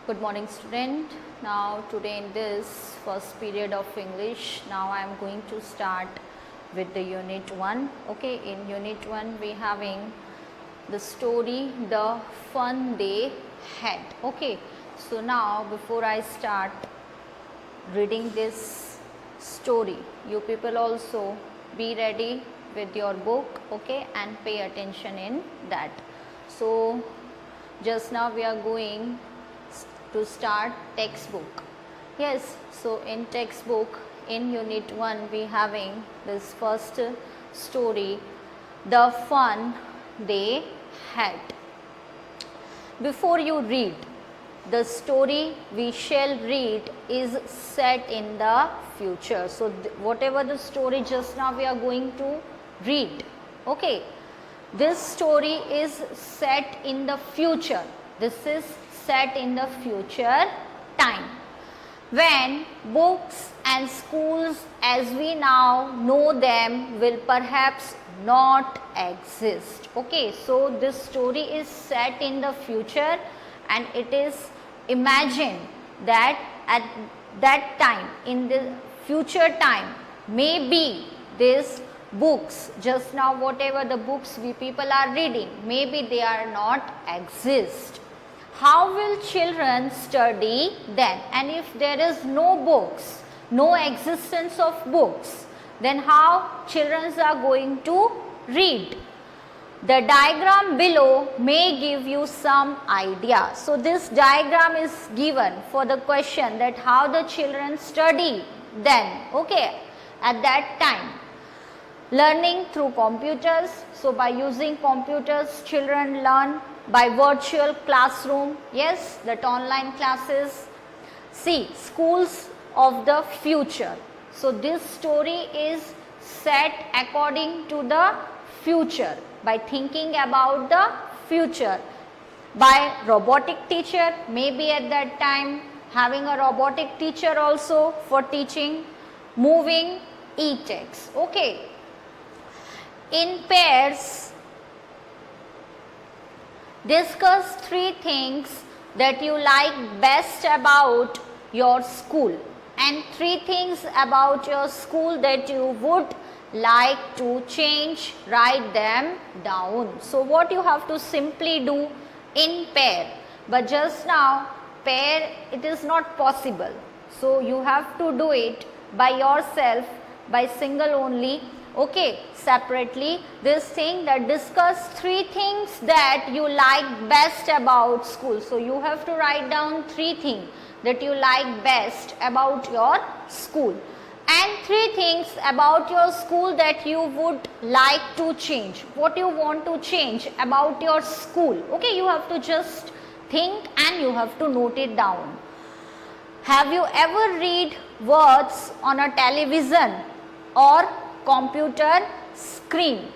Good morning student. Now today in this first period of English, now I am going to start with the unit 1. Okay, in unit 1 we having the story The Fun They Had. Okay, so now before I start reading this story, you people also be ready with your book, okay, and pay attention in that. So just now we are going to start textbook. Yes, so in textbook in unit 1 we having this first story, The Fun They Had. Before you read, the story we shall read is set in the future. So whatever the story just now we are going to read, okay, this story is set in the future. This is set in the future time, when books and schools as we now know them will perhaps not exist. Okay, so this story is set in the future and it is imagined that at that time, in the future time, maybe this books, just now whatever the books we people are reading, maybe they are not exist. How will children study then? And if there is no books, no existence of books, then how children are going to read? The diagram below may give you some idea. So this diagram is given for the question that how the children study then, okay, at that time. Learning through computers. So by using computers, children learn. By virtual classroom, yes, that online classes. See, schools of the future. So this story is set according to the future, by thinking about the future. By robotic teacher, maybe at that time having a robotic teacher also for teaching. Moving e-text, okay. In pairs, discuss 3 things that you like best about your school and 3 things about your school that you would like to change. Write them down. So what you have to simply do in pair, but just now pair it is not possible. So you have to do it by yourself, by single only. Okay, separately this thing that discuss 3 things that you like best about school. So you have to write down 3 things that you like best about your school and 3 things about your school that you would like to change. What you want to change about your school. Okay, you have to just think and you have to note it down. Have you ever read words on a television or computer screen?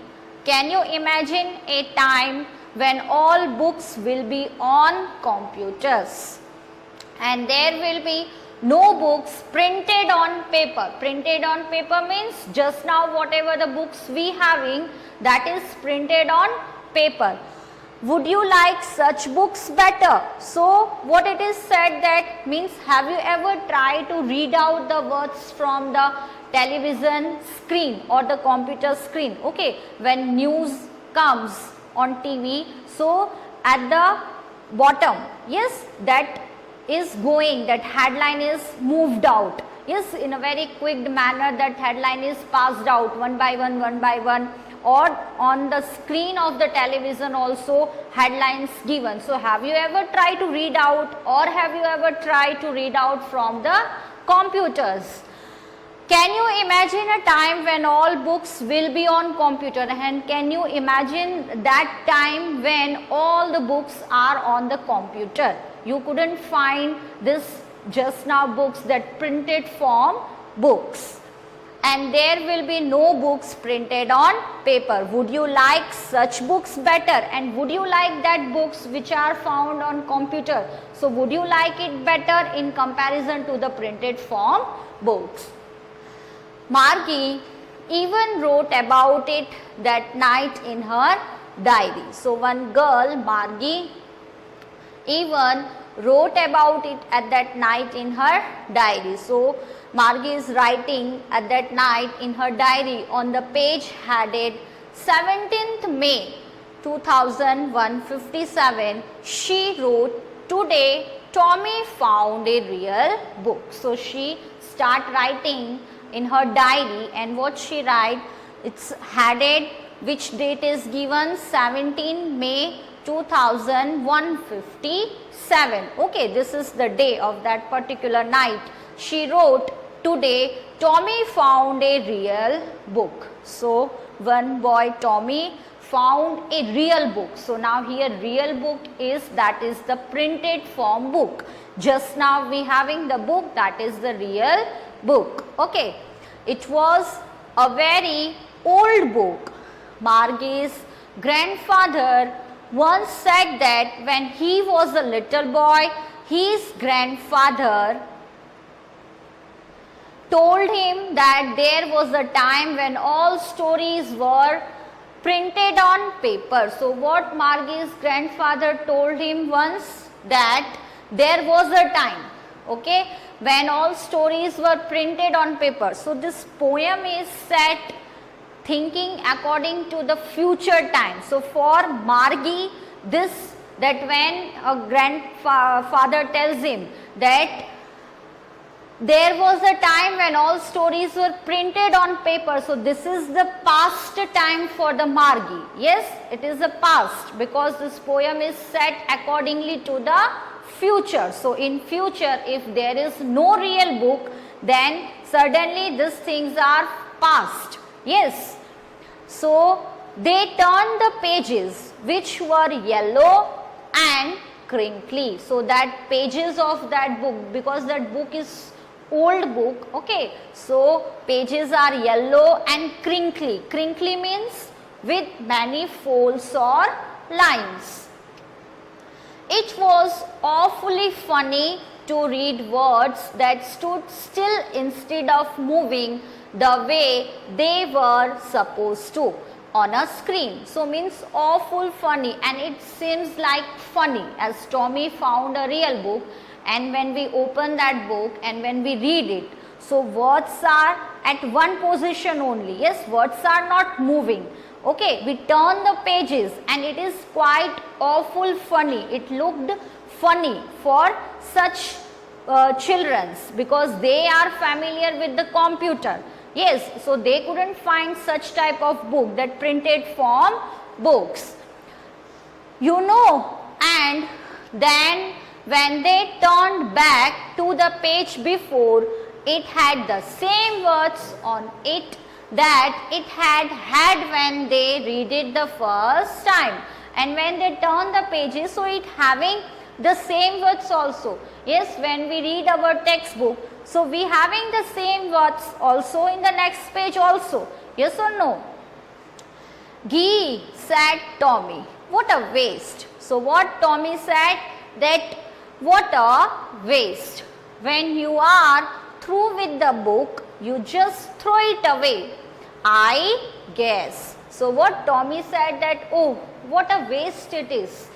Can you imagine a time when all books will be on computers and there will be no books printed on paper? Printed on paper means just now whatever the books we having, that is printed on paper. Would you like such books better? So what it is said that means, have you ever tried to read out the words from the television screen or the computer screen? Okay, when news comes on TV, so at the bottom, yes, that is going, that headline is moved out. Yes, in a very quick manner that headline is passed out one by one, or on the screen of the television also headlines given. So have you ever tried to read out, or have you ever tried to read out from the computers? Can you imagine a time when all books will be on computer, and can you imagine that time when all the books are on the computer? You couldn't find this just now books that printed form books, and there will be no books printed on paper. Would you like such books better, and would you like that books which are found on computer? So would you like it better in comparison to the printed form books? Margie even wrote about it that night in her diary. So one girl, Margie, even wrote about it at that night in her diary. So Margie is writing at that night in her diary on the page headed 17th May 2157. She wrote, "Today Tommy found a real book." So she start writing in her diary, and what she write, it's headed, which date is given, 17 May 2157. Okay, this is the day of that particular night. She wrote, "Today Tommy found a real book." So one boy Tommy found a real book. So now here real book is, that is the printed form book. Just now we having the book, that is the real book. Okay, it was a very old book. Margie's grandfather once said that when he was a little boy, his grandfather told him that there was a time when all stories were printed on paper. So what Margie's grandfather told him once, that there was a time, okay, when all stories were printed on paper. So this poem is set thinking according to the future time. So for Margie, this, that when a grandfather tells him that there was a time when all stories were printed on paper, so this is the past time for the Margie. Yes, it is the past, because this poem is set accordingly to the future. So in future, if there is no real book, then suddenly these things are past. Yes, so they turned the pages which were yellow and crinkly. So that pages of that book, because that book is old book, okay, so pages are yellow and crinkly. Crinkly means with many folds or lines. It was awfully funny to read words that stood still instead of moving the way they were supposed to on a screen. So means awful funny, and it seems like funny, as Tommy found a real book, and when we open that book and when we read it, so words are at one position only. Yes, words are not moving. Okay, we turn the pages and it is quite awful funny. It looked funny for such children, because they are familiar with the computer. Yes, so they couldn't find such type of book, that printed form books. You know, and then when they turned back to the page before, it had the same words on it that it had when they read it the first time. And when they turn the pages, so it having the same words also. Yes, when we read our textbook, so we having the same words also in the next page also. Yes or no? "Gee," said Tommy, "what a waste." So what Tommy said, that what a waste. When you are through with the book, you just throw it away, I guess. So what Tommy said, that oh, what a waste it is.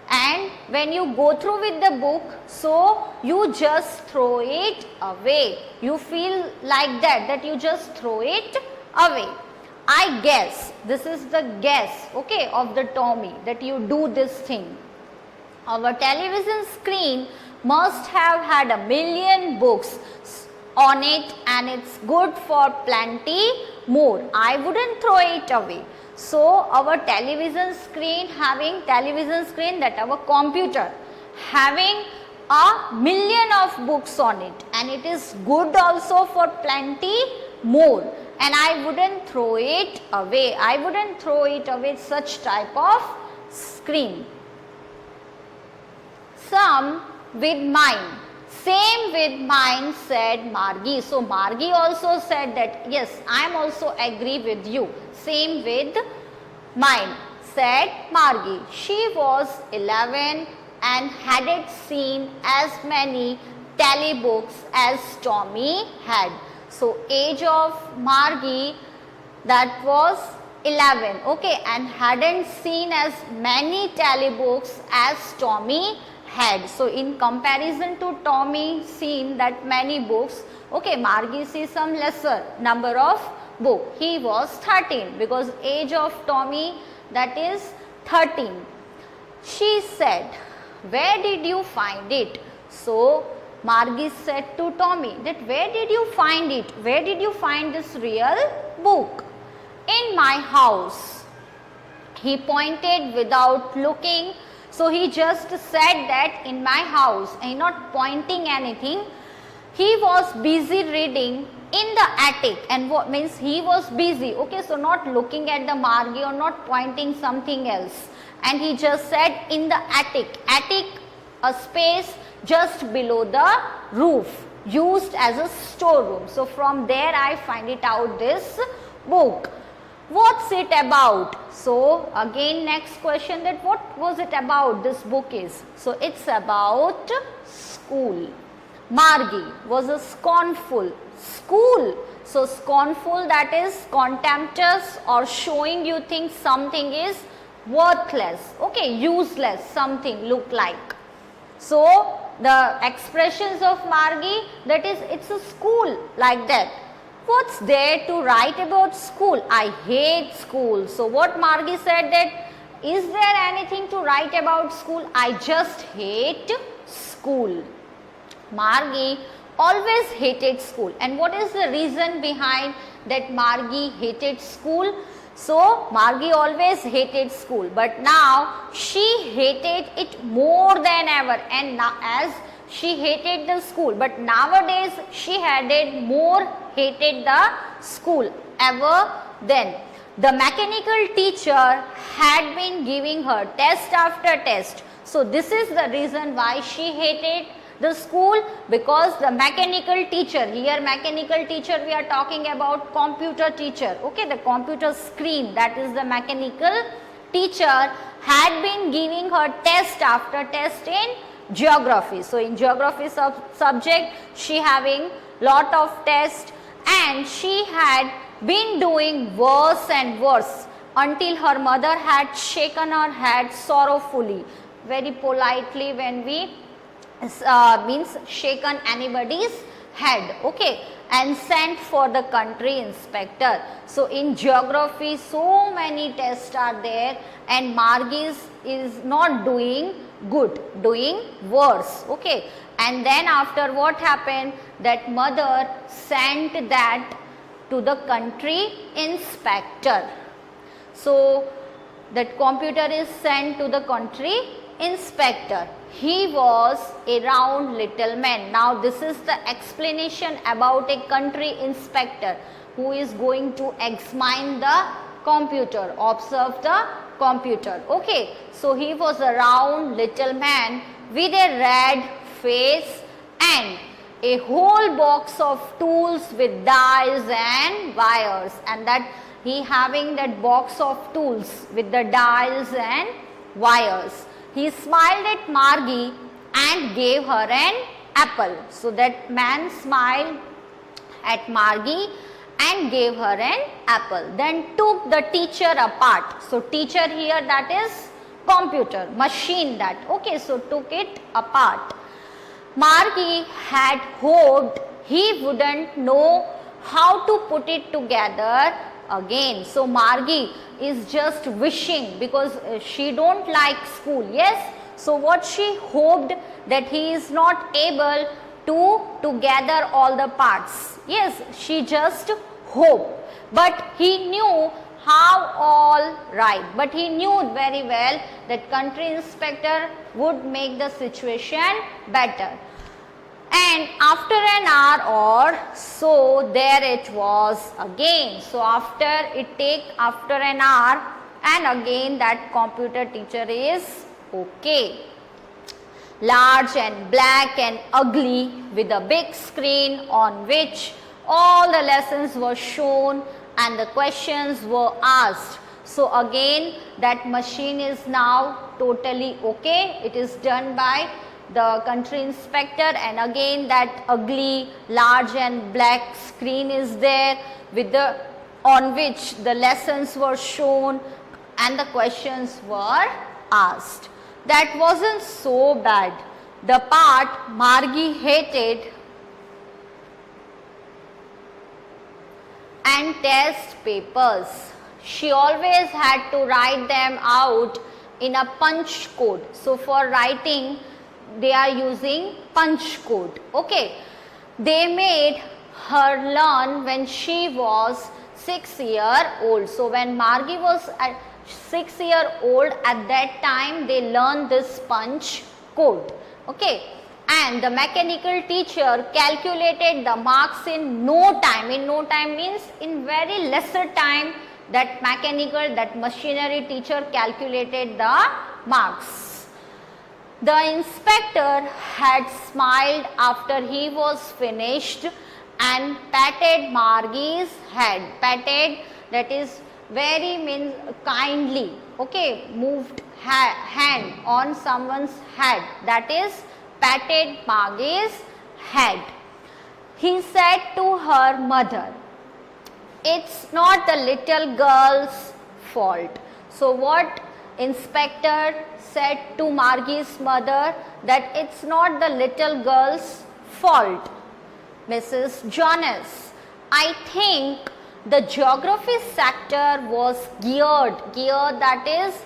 And when you go through with the book, so you just throw it away. You feel like that you just throw it away. I guess, this is the guess, okay, of the Tommy, that you do this thing. Our television screen must have had 1,000,000 books on it, and it's good for plenty more. I wouldn't throw it away. So our television screen, that our computer having 1,000,000 of books on it, and it is good also for plenty more, and I wouldn't throw it away. I wouldn't throw it away, such type of screen. Some with mine. Same with mine, said Margie. So Margie also said that yes, I am also agree with you. Same with mine, said Margie. She was 11 and hadn't seen as many tally books as Tommy had. So age of Margie, that was 11, okay, and hadn't seen as many tally books as Tommy had. So in comparison to Tommy seen that many books, okay, Margie sees some lesser number of book. He was 13 because age of Tommy, that is 13. She said, where did you find it? So Margie said to Tommy that where did you find it? Where did you find this real book? In my house. He pointed without looking. So he just said that in my house, and not pointing anything. He was busy reading in the attic, and what means he was busy, okay, so not looking at the Margie or not pointing something else, and he just said in the attic, a space just below the roof used as a storeroom. So from there I find it out this book. What's it about? So again next question, that what was it about this book is? So it's about school. Margie was a scornful. School. So scornful, that is contemptuous or showing you think something is worthless, okay, useless, something look like. So the expressions of Margie, that is it's a school like that. What's there to write about school? I hate school. So what Margie said, that is there anything to write about school? I just hate school. Margie always hated school. And what is the reason behind that Margie hated school? So Margie always hated school, but now she hated it more than ever, and now as she hated the school, but nowadays she hated the school ever then. The mechanical teacher had been giving her test after test. So this is the reason why she hated the school, because the mechanical teacher, here mechanical teacher we are talking about computer teacher, okay, the computer screen, that is the mechanical teacher, had been giving her test after test in geography. So in geography subject she having lot of tests, and she had been doing worse and worse until her mother had shaken her head sorrowfully, very politely when we means shaken anybody's head, okay, and sent for the country inspector. So in geography so many tests are there, and Margie is not doing good, doing worse, okay. And then after what happened, that mother sent that to the country inspector. So that computer is sent to the country inspector. He was a round little man. Now this is the explanation about a country inspector who is going to examine the computer, observe the computer, okay. So he was a round little man with a red face and a whole box of tools with dies and wires, and that he having that box of tools with the dials and wires. He smiled at Margie and gave her an apple. So that man smiled at Margie and gave her an apple. Then took the teacher apart. So teacher here, that is computer, machine, that, okay, so took it apart. Margie had hoped he wouldn't know how to put it together again. So Margie is just wishing, because she don't like school, yes. So what she hoped, that he is not able to gather all the parts. Yes, she just hoped, but he knew how all right. But he knew very well that country inspector would make the situation better. And after an hour or so, there it was again. So after an hour, and again that computer teacher is okay. Large and black and ugly, with a big screen on which all the lessons were shown and the questions were asked. So again that machine is now totally okay. It is done by the country inspector, and again that ugly large and black screen is there with the on which the lessons were shown and the questions were asked. that wasn't so bad. The part Margie hated and test papers. She always had to write them out in a punch code. So for writing they are using punch code. Okay. They made her learn when she was 6-year-old. So when Margie was at 6-year-old, at that time they learned this punch code. Okay. And the mechanical teacher calculated the marks in no time. In no time means in very lesser time that machinery teacher calculated the marks. The inspector had smiled after he was finished and patted Margie's head. Patted, that is very means kindly. Okay, moved hand on someone's head. That is patted Margie's head. He said to her mother, "It's not the little girl's fault." So what inspector said to Margie's mother? That it's not the little girl's fault. Mrs. Jonas, I think the geography sector was geared, that is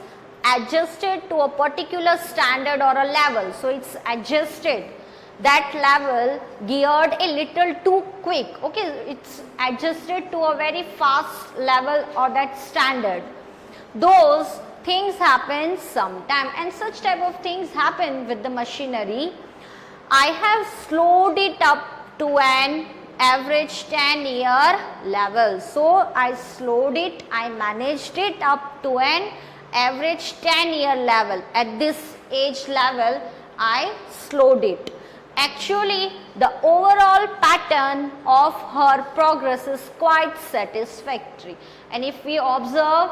adjusted to a particular standard or a level. So it's adjusted, that level geared a little too quick. Okay, it's adjusted to a very fast level or that standard. Those things happen sometime, and such type of things happen with the machinery. I have slowed it up to an average 10-year level. So I slowed it, I managed it up to an average 10-year level. At this age level I slowed it. Actually the overall pattern of her progress is quite satisfactory, and if we observe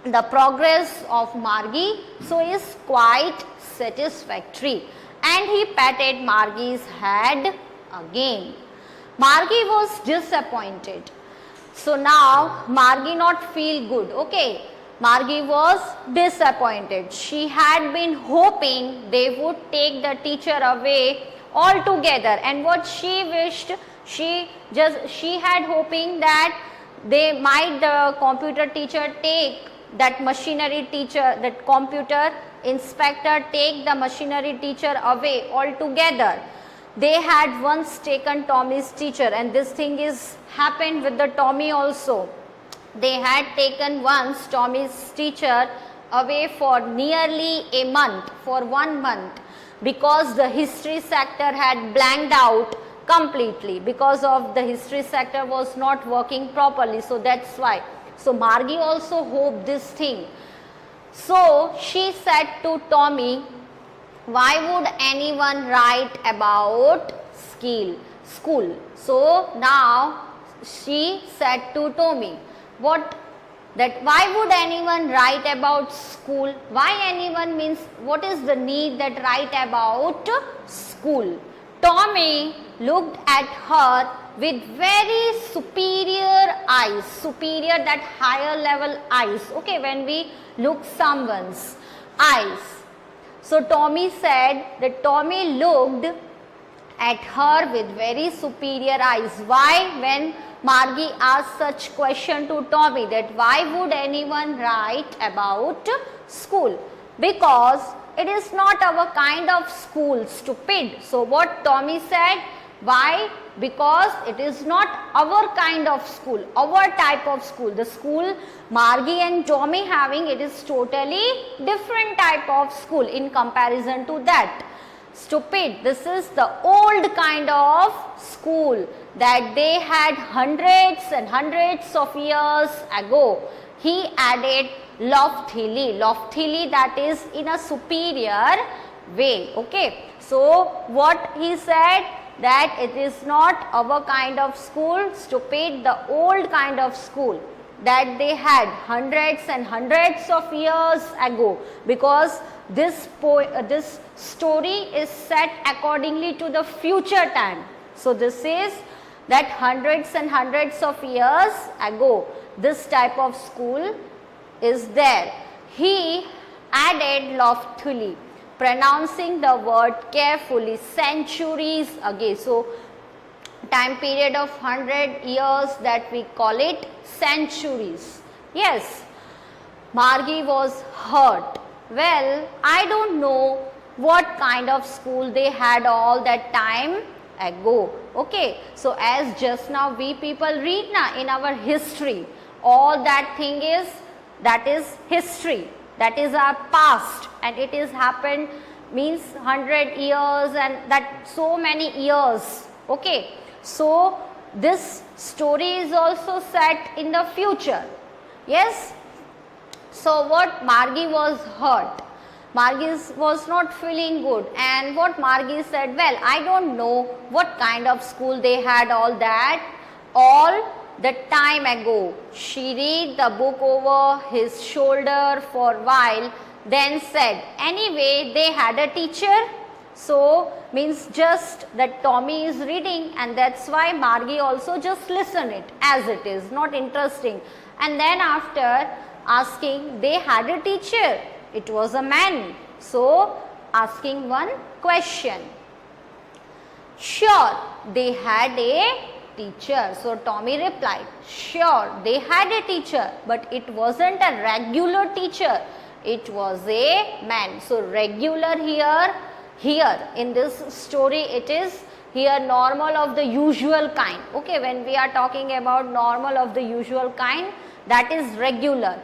the progress of Margie, so is quite satisfactory. And he patted Margie's head again. Margie was disappointed. So now Margie not feel good. Okay, Margie was disappointed. She had been hoping they would take the teacher away altogether, and what she wished, she had hoping that they might, the computer teacher take that machinery teacher, that computer inspector take the machinery teacher away altogether. They had once taken Tommy's teacher, and this thing is happened with the Tommy also. They had taken once Tommy's teacher away for nearly a month, for 1 month, because the history sector had blanked out completely, because of the history sector was not working properly. So that's why. So Margie also hoped this thing. So she said to Tommy, "Why would anyone write about school?" So now she said to Tommy, why would anyone write about school? Why anyone means what is the need that write about school? Tommy looked at her with very superior eyes, superior, that higher level eyes. Okay, when we look someone's eyes. So Tommy said that Tommy looked at her with very superior eyes. Why? When Margie asked such question to Tommy, that why would anyone write about school? Because it is not our kind of school, stupid. So what Tommy said, why? Because it is not our kind of school, our type of school. The school Margie and Tommy having, it is totally different type of school in comparison to that. Stupid, this is the old kind of school that they had hundreds and hundreds of years ago. He added loftily, that is in a superior way. Okay, so what he said, that it is not our kind of school, stupid, the old kind of school that they had hundreds and hundreds of years ago, because this story is set accordingly to the future time. So this is that hundreds and hundreds of years ago this type of school is there. He added loftily. pronouncing the word carefully, centuries ago. So time period of 100 years, that we call it centuries. Yes, Margie was hurt. Well, I don't know what kind of school they had all that time ago. Okay, so as just now we people read na in our history, all that thing is, that is history, that is our past, and it is happened means 100 years and that so many years. Okay, so this story is also set in the future. Yes, so what Margie was hurt, Margie was not feeling good, and what Margie said, well, I don't know what kind of school they had all that all the time ago. She read the book over his shoulder for a while, then said, anyway, they had a teacher. So means just that Tommy is reading, and that's why Margie also just listen it as it is, not interesting. And then after asking, they had a teacher, it was a man. So asking one question, sure, they had a teacher. So Tommy replied, sure, they had a teacher, but it wasn't a regular teacher, it was a man. So regular here in this story, it is here normal of the usual kind. Okay, when we are talking about normal of the usual kind, that is regular.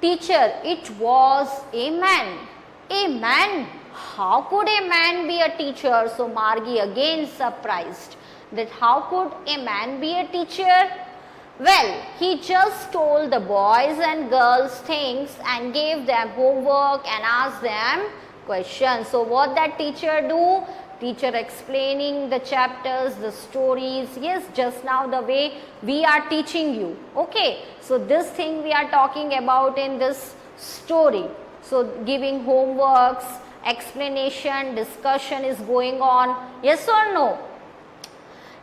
Teacher, it was a man. A man? How could a man be a teacher? So Margie again surprised that how could a man be a teacher? Well, he just told the boys and girls things and gave them homework and asked them questions. So what that teacher do? Teacher explaining the chapters, the stories. Yes, just now the way we are teaching you. Okay, so this thing we are talking about in this story. So giving homeworks, explanation, discussion is going on. Yes or no?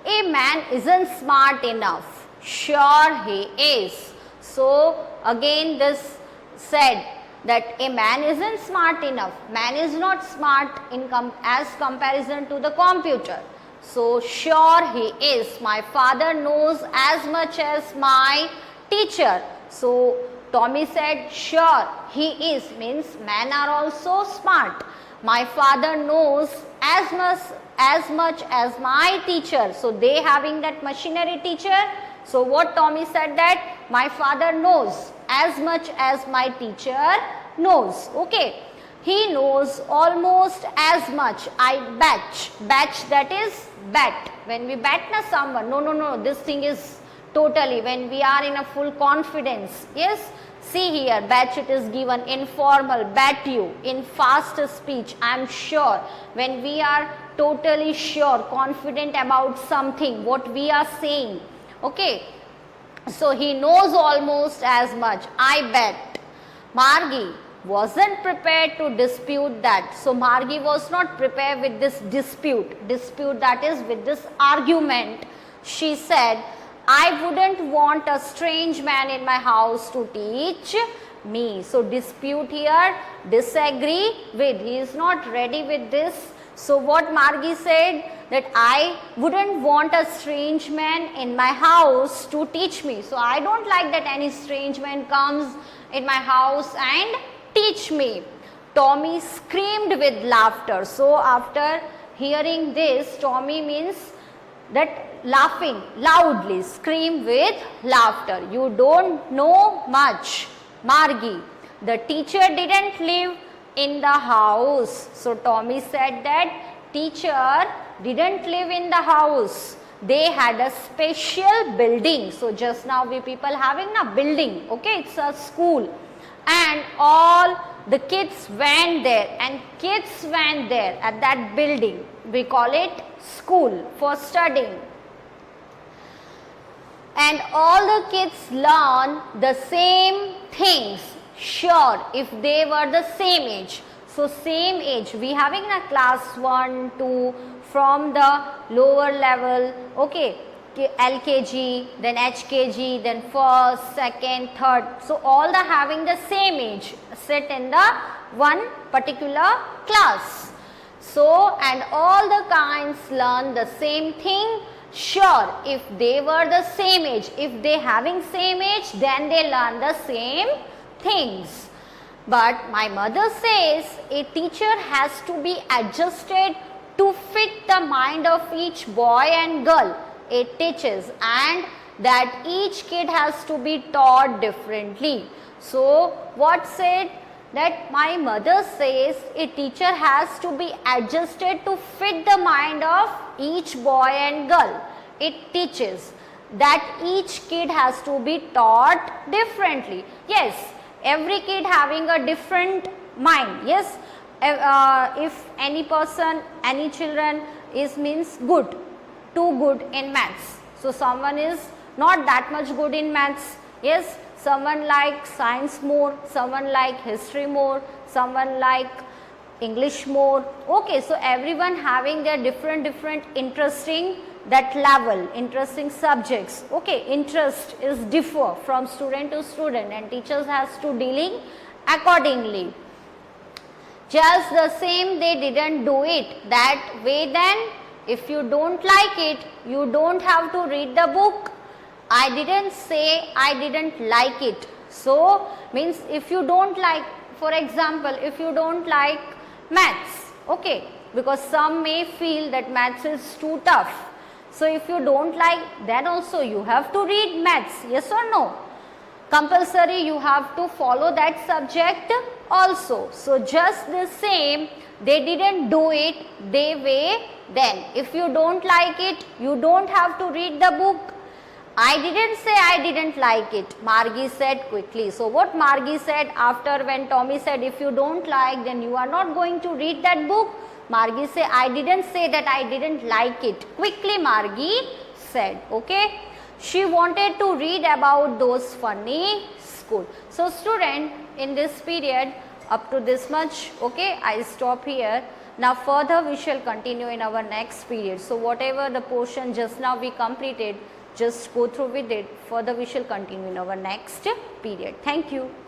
A man isn't smart enough. Sure he is. So again this said that a man isn't smart enough. Man is not smart in as comparison to the computer. So sure he is. My father knows as much as my teacher. So Tommy said, sure he is, means men are also smart. My father knows as much as my teacher. So they having that machinery teacher. So what Tommy said, that my father knows as much as my teacher knows. Okay, he knows almost as much. I bet. Bet, that is bet. When we bet na someone, no, this thing is totally when we are in a full confidence. Yes, see here, bet, it is given informal, bet you, in fast speech, I am sure. When we are totally sure, confident about something, what we are saying. Okay, so he knows almost as much, I bet. Margie wasn't prepared to dispute that. So Margie was not prepared with this dispute, that is with this argument. She said, I wouldn't want a strange man in my house to teach me. So dispute here, disagree with, he is not ready with this. So what Margie said, that I wouldn't want a strange man in my house to teach me. So I don't like that any strange man comes in my house and teach me. Tommy screamed with laughter. So after hearing this, Tommy means that laughing loudly, scream with laughter. You don't know much, Margie. The teacher didn't live in the house. So Tommy said that teacher didn't live in the house. They had a special building. So just now we people having a building. Okay, it's a school. And all the kids went there, and kids went there at that building. We call it school for studying. And all the kids learn the same things. Sure, if they were the same age. So same age, we having a class 1, 2 from the lower level, okay, LKG, then HKG, then first, second, third. So all the having the same age, sit in the one particular class. So, and all the kinds learn the same thing. Sure, if they were the same age, if they having same age, then they learn the same things. But my mother says a teacher has to be adjusted to fit the mind of each boy and girl it teaches, and that each kid has to be taught differently. So, what said? That my mother says a teacher has to be adjusted to fit the mind of each boy and girl it teaches, that each kid has to be taught differently. Yes, every kid having a different mind. Yes, if any person, any children is means good, too good in maths. So, someone is not that much good in maths. Yes, someone like science more, someone like history more, someone like English more. Okay, so everyone having their different interesting that level, interesting subjects. Okay, interest is differ from student to student, and teachers has to dealing accordingly. Just the same, they didn't do it that way. Then if you don't like it, you don't have to read the book. I didn't say I didn't like it. So, means if you don't like, for example, if you don't like maths, okay, because some may feel that maths is too tough. So, if you don't like, then also you have to read maths, yes or no? Compulsory, you have to follow that subject also. So, just the same, they didn't do it their way. Then if you don't like it, you don't have to read the book. I didn't say I didn't like it, Margie said quickly. So, what Margie said after when Tommy said if you don't like, then you are not going to read that book. Margie said I didn't say that I didn't like it. Quickly Margie said, okay. She wanted to read about those funny school. So, student, in this period up to this much, okay, I stop here. Now, further we shall continue in our next period. So, whatever the portion just now we completed, just go through with it. Further we shall continue in our next period. Thank you.